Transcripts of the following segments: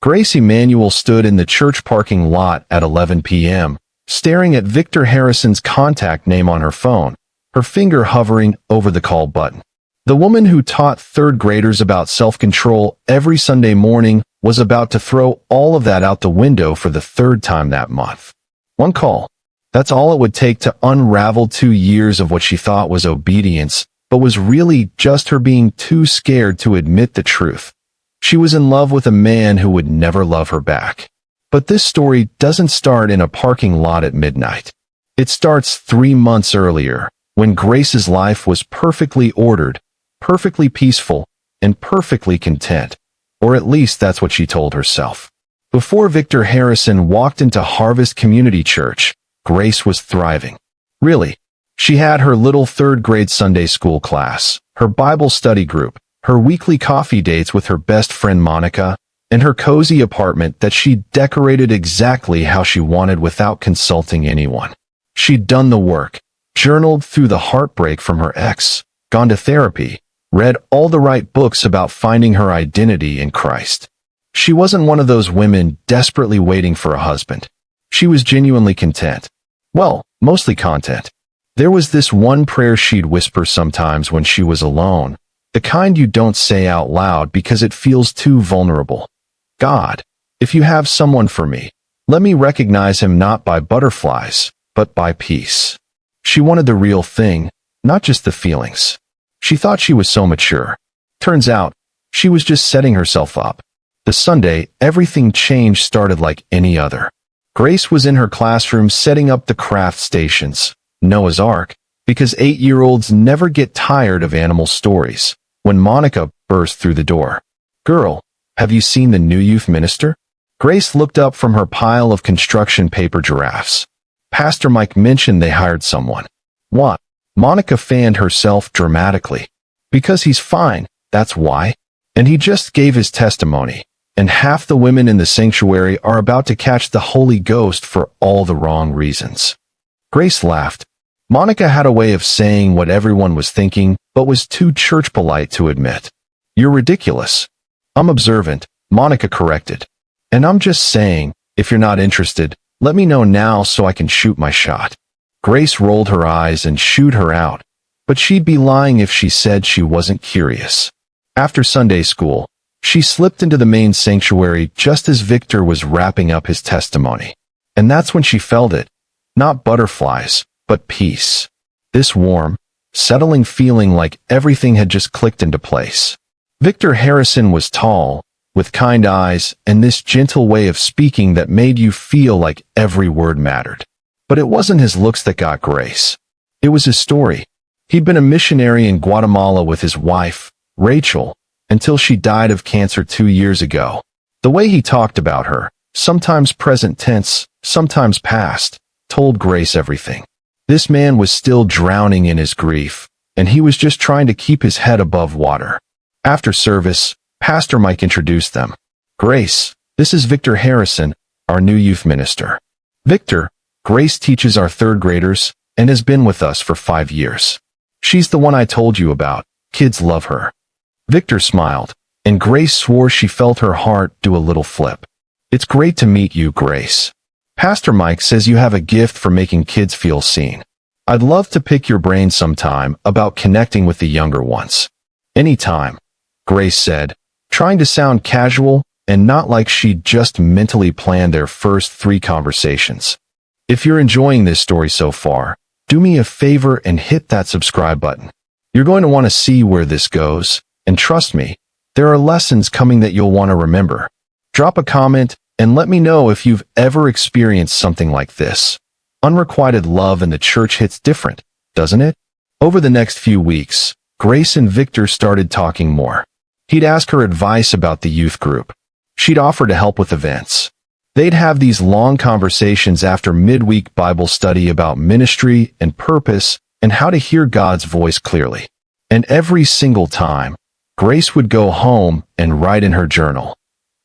Grace Emanuel stood in the church parking lot at 11 p.m., staring at Victor Harrison's contact name on her phone, her finger hovering over the call button. The woman who taught third graders about self-control every Sunday morning was about to throw all of that out the window for the third time that month. One call. That's all it would take to unravel 2 years of what she thought was obedience, but was really just her being too scared to admit the truth. She was in love with a man who would never love her back. But this story doesn't start in a parking lot at midnight. It starts 3 months earlier, when Grace's life was perfectly ordered, perfectly peaceful, and perfectly content. Or at least that's what she told herself. Before Victor Harrison walked into Harvest Community Church, Grace was thriving. Really. She had her little third-grade Sunday school class, her Bible study group, her weekly coffee dates with her best friend Monica, and her cozy apartment that she decorated exactly how she wanted without consulting anyone. She'd done the work, journaled through the heartbreak from her ex, gone to therapy, read all the right books about finding her identity in Christ. She wasn't one of those women desperately waiting for a husband. She was genuinely content. Well, mostly content. There was this one prayer she'd whisper sometimes when she was alone, the kind you don't say out loud because it feels too vulnerable. God, if you have someone for me, let me recognize him not by butterflies, but by peace. She wanted the real thing, not just the feelings. She thought she was so mature. Turns out, she was just setting herself up. The Sunday, everything changed started like any other. Grace was in her classroom setting up the craft stations, Noah's Ark, because 8-year-olds never get tired of animal stories, when Monica burst through the door. "Girl, have you seen the new youth minister?" Grace looked up from her pile of construction paper giraffes. Pastor Mike mentioned they hired someone. What? Monica fanned herself dramatically. Because he's fine, that's why. And he just gave his testimony, and half the women in the sanctuary are about to catch the Holy Ghost for all the wrong reasons. Grace laughed. Monica had a way of saying what everyone was thinking, but was too church polite to admit. "You're ridiculous." "I'm observant," Monica corrected. "And I'm just saying, if you're not interested, let me know now so I can shoot my shot." Grace rolled her eyes and shooed her out, but she'd be lying if she said she wasn't curious. After Sunday school, she slipped into the main sanctuary just as Victor was wrapping up his testimony. And that's when she felt it. Not butterflies, but peace. This warm, settling feeling like everything had just clicked into place. Victor Harrison was tall, with kind eyes and this gentle way of speaking that made you feel like every word mattered. But it wasn't his looks that got Grace. It was his story. He'd been a missionary in Guatemala with his wife, Rachel, until she died of cancer 2 years ago. The way he talked about her, sometimes present tense, sometimes past, told Grace everything. This man was still drowning in his grief, and he was just trying to keep his head above water. After service, Pastor Mike introduced them. "Grace, this is Victor Harrison, our new youth minister." "Victor, Grace teaches our third graders and has been with us for 5 years. She's the one I told you about. Kids love her." Victor smiled, and Grace swore she felt her heart do a little flip. "It's great to meet you, Grace. Pastor Mike says you have a gift for making kids feel seen. I'd love to pick your brain sometime about connecting with the younger ones." "Anytime," Grace said, trying to sound casual and not like she'd just mentally planned their first 3 conversations. If you're enjoying this story so far, do me a favor and hit that subscribe button. You're going to want to see where this goes, and trust me, there are lessons coming that you'll want to remember. Drop a comment and let me know if you've ever experienced something like this. Unrequited love in the church hits different, doesn't it? Over the next few weeks, Grace and Victor started talking more. He'd ask her advice about the youth group. She'd offer to help with events. They'd have these long conversations after midweek Bible study about ministry and purpose and how to hear God's voice clearly. And every single time, Grace would go home and write in her journal,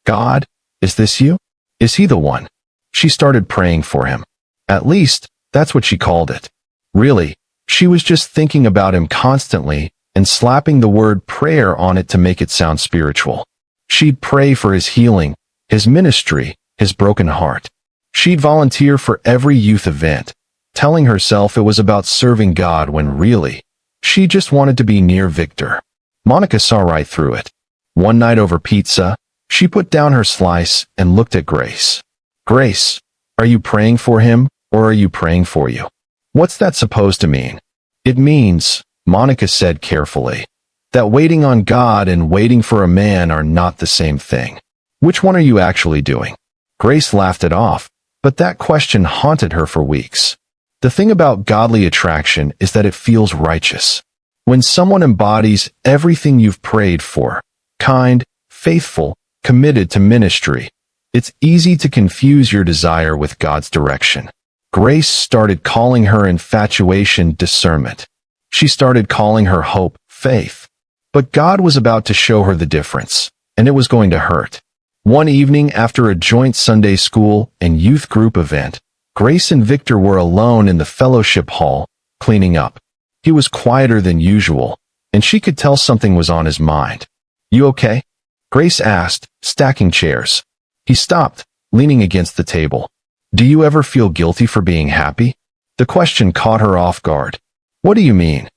"God, is this you? Is he the one?" She started praying for him. At least, that's what she called it. Really, she was just thinking about him constantly and slapping the word prayer on it to make it sound spiritual. She'd pray for his healing, his ministry, his broken heart. She'd volunteer for every youth event, telling herself it was about serving God when really, she just wanted to be near Victor. Monica saw right through it. One night over pizza, she put down her slice and looked at Grace. Grace, are you praying for him, or are you praying for you? What's that supposed to mean? It means, Monica said carefully, that waiting on God and waiting for a man are not the same thing. Which one are you actually doing? Grace laughed it off, but that question haunted her for weeks. The thing about godly attraction is that it feels righteous. When someone embodies everything you've prayed for, kind, faithful, committed to ministry, it's easy to confuse your desire with God's direction. Grace started calling her infatuation discernment. She started calling her hope faith. But God was about to show her the difference, and it was going to hurt. One evening after a joint Sunday school and youth group event, Grace and Victor were alone in the fellowship hall, cleaning up. He was quieter than usual, and she could tell something was on his mind. You okay? Grace asked, stacking chairs. He stopped, leaning against the table. Do you ever feel guilty for being happy? The question caught her off guard. What do you mean?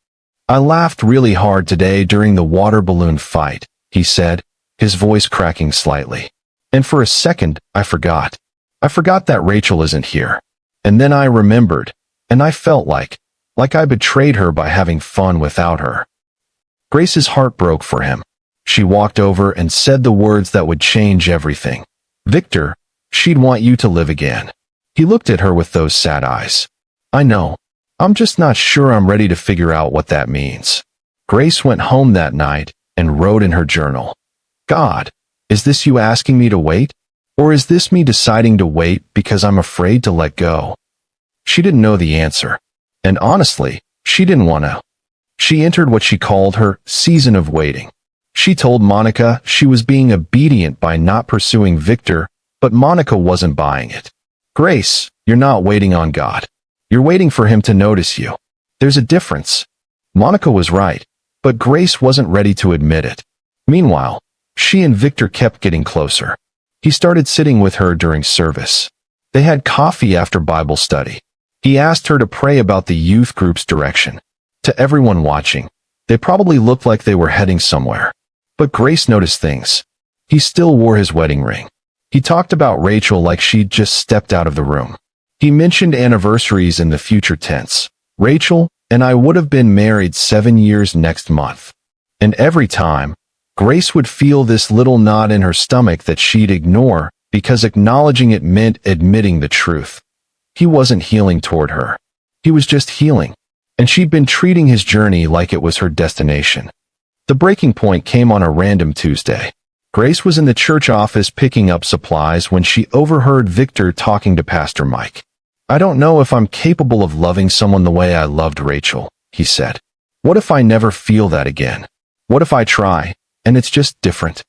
I laughed really hard today during the water balloon fight, he said, his voice cracking slightly. And for a second, I forgot. I forgot that Rachel isn't here. And then I remembered, and I felt like I betrayed her by having fun without her. Grace's heart broke for him. She walked over and said the words that would change everything. Victor, she'd want you to live again. He looked at her with those sad eyes. I know. I'm just not sure I'm ready to figure out what that means. Grace went home that night and wrote in her journal, God, is this you asking me to wait? Or is this me deciding to wait because I'm afraid to let go? She didn't know the answer. And honestly, she didn't want to. She entered what she called her season of waiting. She told Monica she was being obedient by not pursuing Victor, but Monica wasn't buying it. Grace, you're not waiting on God. You're waiting for him to notice you. There's a difference. Monica was right, but Grace wasn't ready to admit it. Meanwhile, she and Victor kept getting closer. He started sitting with her during service. They had coffee after Bible study. He asked her to pray about the youth group's direction. To everyone watching, they probably looked like they were heading somewhere. But Grace noticed things. He still wore his wedding ring. He talked about Rachel like she'd just stepped out of the room. He mentioned anniversaries in the future tense. Rachel and I would have been married 7 years next month. And every time, Grace would feel this little knot in her stomach that she'd ignore because acknowledging it meant admitting the truth. He wasn't healing toward her. He was just healing. And she'd been treating his journey like it was her destination. The breaking point came on a random Tuesday. Grace was in the church office picking up supplies when she overheard Victor talking to Pastor Mike. I don't know if I'm capable of loving someone the way I loved Rachel, he said. What if I never feel that again? What if I try, and it's just different?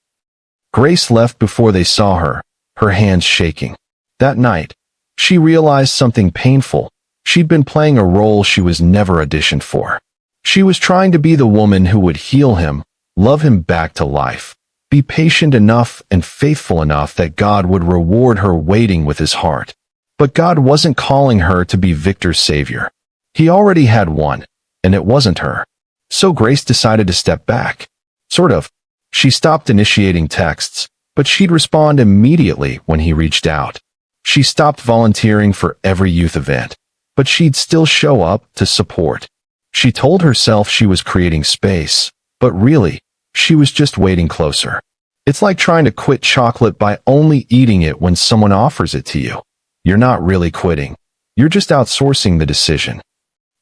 Grace left before they saw her, her hands shaking. That night, she realized something painful. She'd been playing a role she was never auditioned for. She was trying to be the woman who would heal him, love him back to life, be patient enough and faithful enough that God would reward her waiting with his heart. But God wasn't calling her to be Victor's savior. He already had one, and it wasn't her. So Grace decided to step back. Sort of. She stopped initiating texts, but she'd respond immediately when he reached out. She stopped volunteering for every youth event, but she'd still show up to support. She told herself she was creating space, but really, she was just waiting closer. It's like trying to quit chocolate by only eating it when someone offers it to you. You're not really quitting. You're just outsourcing the decision.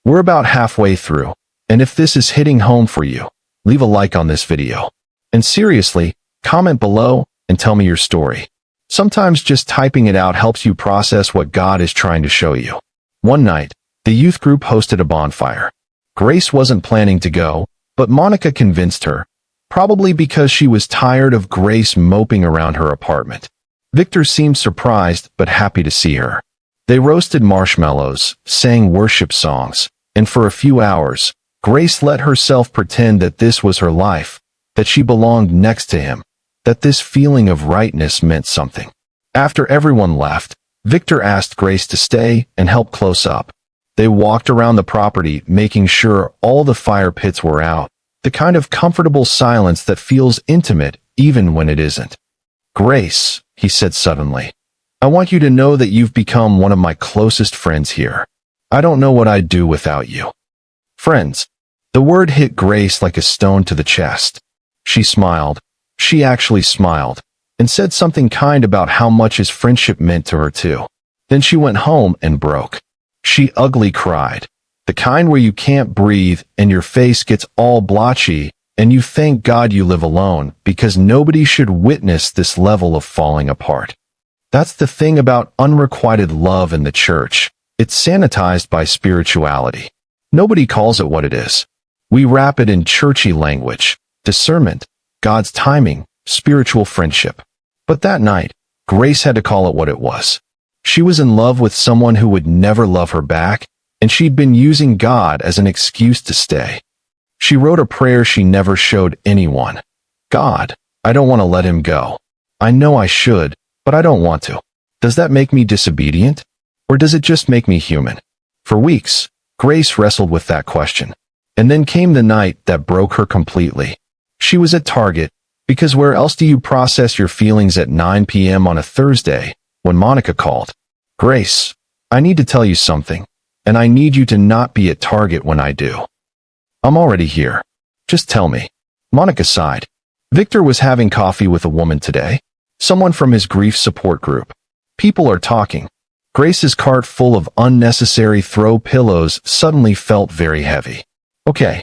We're about halfway through, and if this is hitting home for you, leave a like on this video. And seriously, comment below and tell me your story. Sometimes just typing it out helps you process what God is trying to show you. One night, the youth group hosted a bonfire. Grace wasn't planning to go, but Monica convinced her, probably because she was tired of Grace moping around her apartment. Victor seemed surprised but happy to see her. They roasted marshmallows, sang worship songs, and for a few hours, Grace let herself pretend that this was her life, that she belonged next to him, that this feeling of rightness meant something. After everyone left, Victor asked Grace to stay and help close up. They walked around the property, making sure all the fire pits were out, the kind of comfortable silence that feels intimate even when it isn't. "Grace," he said suddenly, "I want you to know that you've become one of my closest friends here. I don't know what I'd do without you." Friends. The word hit Grace like a stone to the chest. She smiled. She actually smiled, and said something kind about how much his friendship meant to her too. Then she went home and broke. She ugly cried. The kind where you can't breathe and your face gets all blotchy, and you thank God you live alone because nobody should witness this level of falling apart. That's the thing about unrequited love in the church. It's sanitized by spirituality. Nobody calls it what it is. We wrap it in churchy language, discernment, God's timing, spiritual friendship. But that night, Grace had to call it what it was. She was in love with someone who would never love her back, and she'd been using God as an excuse to stay. She wrote a prayer she never showed anyone. "God, I don't want to let him go. I know I should, but I don't want to. Does that make me disobedient? Or does it just make me human?" For weeks, Grace wrestled with that question. And then came the night that broke her completely. She was at Target, because where else do you process your feelings at 9 p.m. on a Thursday, when Monica called. "Grace, I need to tell you something, and I need you to not be at Target when I do." "I'm already here. Just tell me." Monica sighed. Victor was having coffee with a woman today. Someone from his grief support group. People are talking. Grace's cart full of unnecessary throw pillows suddenly felt very heavy. "Okay.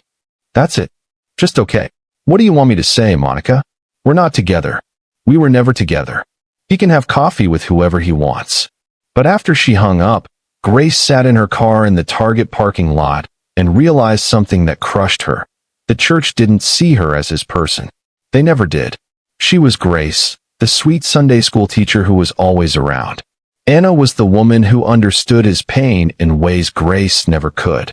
That's it. Just okay. What do you want me to say, Monica? We're not together. We were never together. He can have coffee with whoever he wants." But after she hung up, Grace sat in her car in the Target parking lot and realized something that crushed her. The church didn't see her as his person. They never did. She was Grace, the sweet Sunday school teacher who was always around. Anna was the woman who understood his pain in ways Grace never could.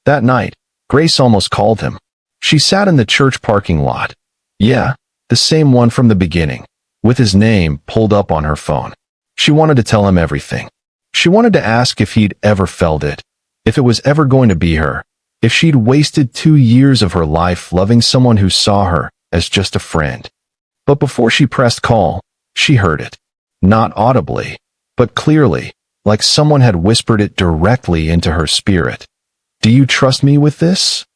That night, Grace almost called him. She sat in the church parking lot. Yeah, the same one from the beginning, with his name pulled up on her phone. She wanted to tell him everything. She wanted to ask if he'd ever felt it, if it was ever going to be her, if she'd wasted 2 years of her life loving someone who saw her as just a friend. But before she pressed call, she heard it. Not audibly, but clearly, like someone had whispered it directly into her spirit. "Do you trust me with this?"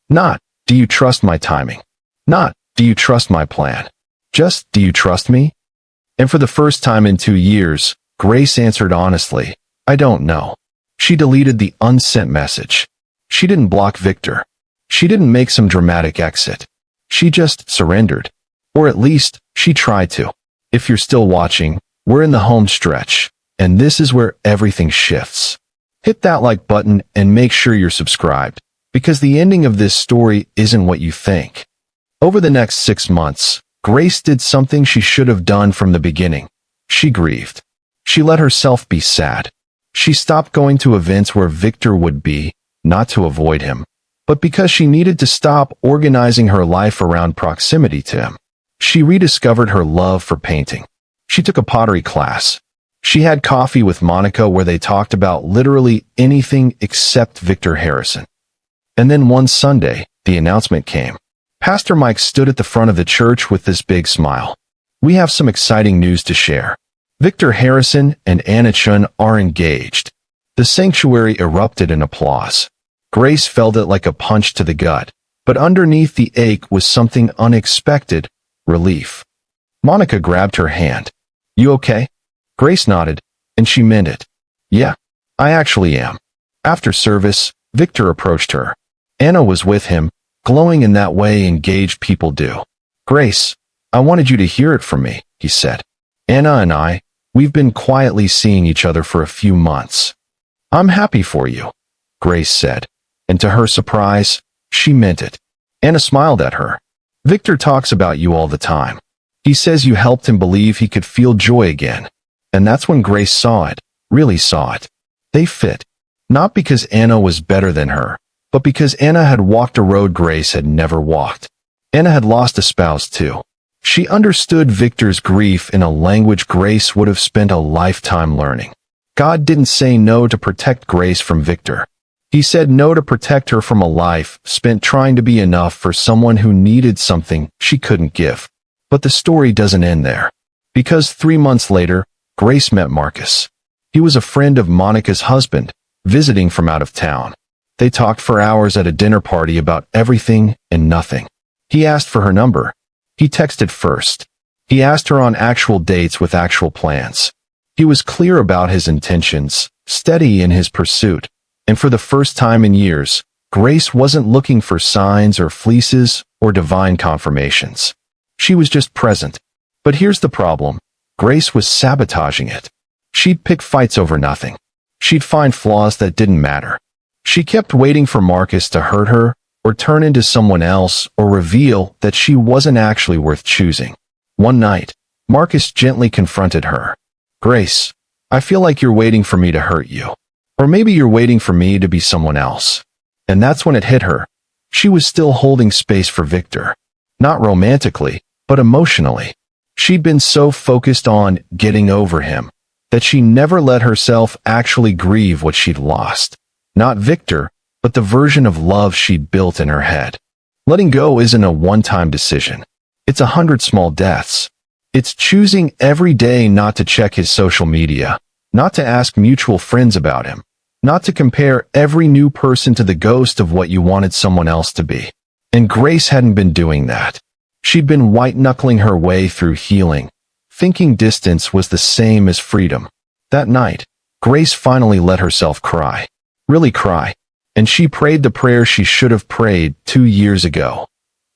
Not, "Do you trust my timing?" Not, "Do you trust my plan?" Just, "Do you trust me?" And for the first time in 2 years, Grace answered honestly, "I don't know." She deleted the unsent message. She didn't block Victor. She didn't make some dramatic exit. She just surrendered. Or at least, she tried to. If you're still watching, we're in the home stretch, and this is where everything shifts. Hit that like button and make sure you're subscribed, because the ending of this story isn't what you think. Over the next 6 months, Grace did something she should have done from the beginning. She grieved. She let herself be sad. She stopped going to events where Victor would be, not to avoid him, but because she needed to stop organizing her life around proximity to him. She rediscovered her love for painting. She took a pottery class. She had coffee with Monica where they talked about literally anything except Victor Harrison. And then one Sunday, the announcement came. Pastor Mike stood at the front of the church with this big smile. "We have some exciting news to share. Victor Harrison and Anna Chun are engaged." The sanctuary erupted in applause. Grace felt it like a punch to the gut, but underneath the ache was something unexpected, relief. Monica grabbed her hand. "You okay?" Grace nodded, and she meant it. "Yeah, I actually am." After service, Victor approached her. Anna was with him, glowing in that way engaged people do. "Grace, I wanted you to hear it from me," he said. "Anna and I, we've been quietly seeing each other for a few months." "I'm happy for you," Grace said, and to her surprise, she meant it. Anna smiled at her. "Victor talks about you all the time. He says you helped him believe he could feel joy again." And that's when Grace saw it, really saw it. They fit. Not because Anna was better than her, but because Anna had walked a road Grace had never walked. Anna had lost a spouse too. She understood Victor's grief in a language Grace would have spent a lifetime learning. God didn't say no to protect Grace from Victor. He said no to protect her from a life spent trying to be enough for someone who needed something she couldn't give. But the story doesn't end there. Because 3 months later, Grace met Marcus. He was a friend of Monica's husband, visiting from out of town. They talked for hours at a dinner party about everything and nothing. He asked for her number. He texted first. He asked her on actual dates with actual plans. He was clear about his intentions, steady in his pursuit. And for the first time in years, Grace wasn't looking for signs or fleeces or divine confirmations. She was just present. But here's the problem. Grace was sabotaging it. She'd pick fights over nothing. She'd find flaws that didn't matter. She kept waiting for Marcus to hurt her, or turn into someone else, or reveal that she wasn't actually worth choosing. One night, Marcus gently confronted her. "Grace, I feel like you're waiting for me to hurt you. Or maybe you're waiting for me to be someone else." And that's when it hit her. She was still holding space for Victor. Not romantically, but emotionally. She'd been so focused on getting over him that she never let herself actually grieve what she'd lost. Not Victor, but the version of love she'd built in her head. Letting go isn't a one-time decision. It's 100 small deaths. It's choosing every day not to check his social media, not to ask mutual friends about him, not to compare every new person to the ghost of what you wanted someone else to be. And Grace hadn't been doing that. She'd been white-knuckling her way through healing, thinking distance was the same as freedom. That night, Grace finally let herself cry. Really cry. And she prayed the prayer she should have prayed 2 years ago.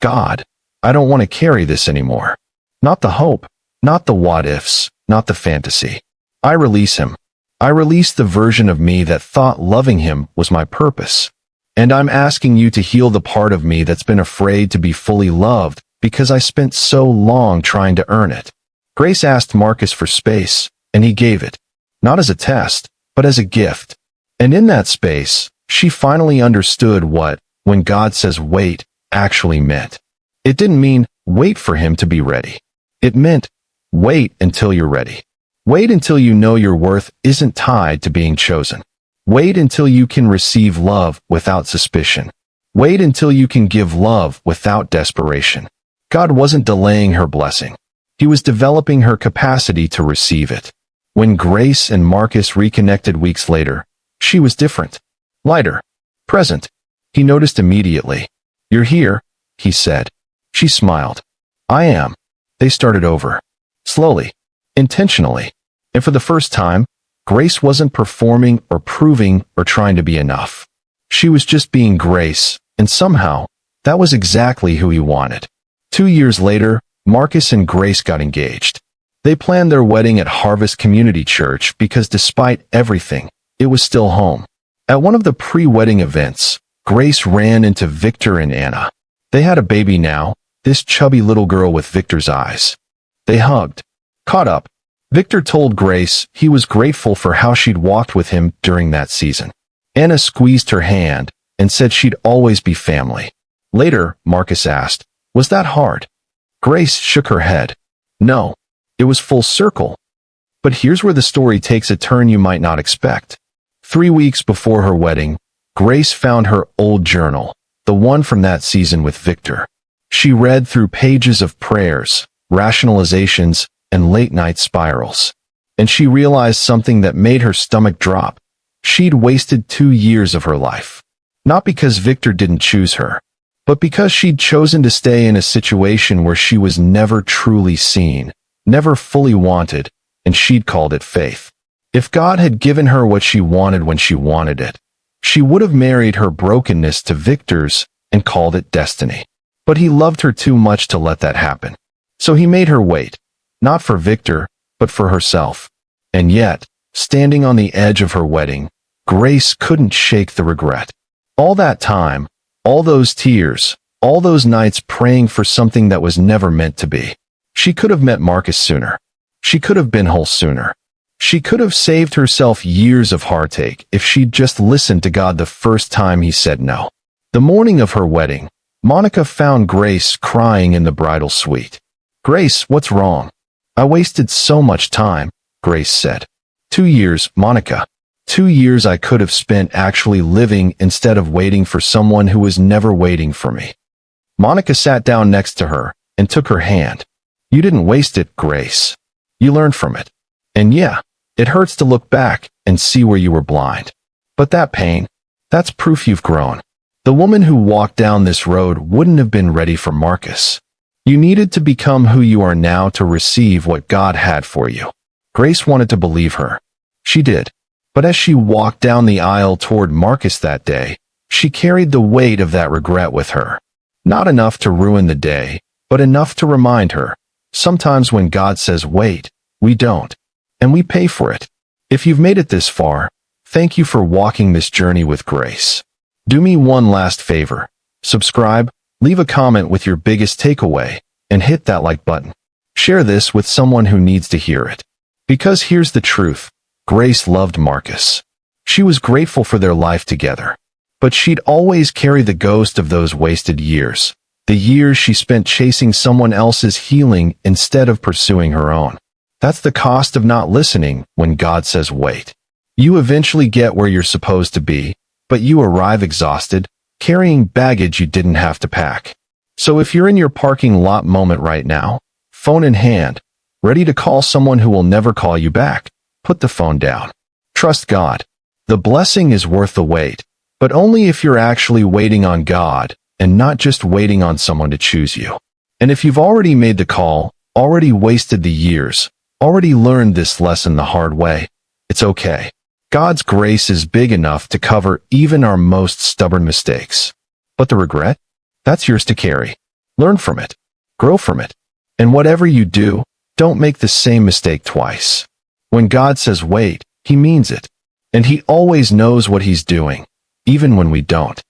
God, I don't want to carry this anymore. Not the hope, not the what-ifs, not the fantasy. I release him. I release the version of me that thought loving him was my purpose. And I'm asking you to heal the part of me that's been afraid to be fully loved because I spent so long trying to earn it. Grace asked Marcus for space, and he gave it. Not as a test, but as a gift. And in that space, she finally understood what, when God says wait, actually meant. It didn't mean wait for him to be ready. It meant wait until you're ready. Wait until you know your worth isn't tied to being chosen. Wait until you can receive love without suspicion. Wait until you can give love without desperation. God wasn't delaying her blessing. He was developing her capacity to receive it. When Grace and Marcus reconnected weeks later, she was different. Lighter. Present. He noticed immediately. "You're here," he said. She smiled. "I am." They started over. Slowly. Intentionally. And for the first time, Grace wasn't performing or proving or trying to be enough. She was just being Grace, and somehow, that was exactly who he wanted. 2 years later, Marcus and Grace got engaged. They planned their wedding at Harvest Community Church because despite everything, it was still home. At one of the pre-wedding events, Grace ran into Victor and Anna. They had a baby now, this chubby little girl with Victor's eyes. They hugged. Caught up. Victor told Grace he was grateful for how she'd walked with him during that season. Anna squeezed her hand and said she'd always be family. Later, Marcus asked, "Was that hard?" Grace shook her head. "No. It was full circle." But here's where the story takes a turn you might not expect. 3 weeks before her wedding, Grace found her old journal, the one from that season with Victor. She read through pages of prayers, rationalizations, and late-night spirals. And she realized something that made her stomach drop. She'd wasted 2 years of her life. Not because Victor didn't choose her, but because she'd chosen to stay in a situation where she was never truly seen, never fully wanted, and she'd called it faith. If God had given her what she wanted when she wanted it, she would have married her brokenness to Victor's and called it destiny. But he loved her too much to let that happen. So he made her wait. Not for Victor, but for herself. And yet, standing on the edge of her wedding, Grace couldn't shake the regret. All that time, all those tears, all those nights praying for something that was never meant to be. She could have met Marcus sooner. She could have been whole sooner. She could have saved herself years of heartache if she'd just listened to God the first time he said no. The morning of her wedding, Monica found Grace crying in the bridal suite. Grace, what's wrong? I wasted so much time, Grace said. 2 years, Monica. 2 years I could have spent actually living instead of waiting for someone who was never waiting for me. Monica sat down next to her and took her hand. You didn't waste it, Grace. You learned from it. And yeah, it hurts to look back and see where you were blind. But that pain, that's proof you've grown. The woman who walked down this road wouldn't have been ready for Marcus. You needed to become who you are now to receive what God had for you. Grace wanted to believe her. She did. But as she walked down the aisle toward Marcus that day, she carried the weight of that regret with her. Not enough to ruin the day, but enough to remind her. Sometimes when God says wait, we don't. And we pay for it. If you've made it this far, thank you for walking this journey with Grace. Do me one last favor. Subscribe, leave a comment with your biggest takeaway, and hit that like button. Share this with someone who needs to hear it. Because here's the truth. Grace loved Marcus. She was grateful for their life together. But she'd always carry the ghost of those wasted years. The years she spent chasing someone else's healing instead of pursuing her own. That's the cost of not listening when God says wait. You eventually get where you're supposed to be, but you arrive exhausted, carrying baggage you didn't have to pack. So if you're in your parking lot moment right now, phone in hand, ready to call someone who will never call you back, put the phone down. Trust God. The blessing is worth the wait, but only if you're actually waiting on God and not just waiting on someone to choose you. And if you've already made the call, already wasted the years, already learned this lesson the hard way, it's okay. God's grace is big enough to cover even our most stubborn mistakes. But the regret? That's yours to carry. Learn from it. Grow from it. And whatever you do, don't make the same mistake twice. When God says wait, He means it. And He always knows what He's doing, even when we don't.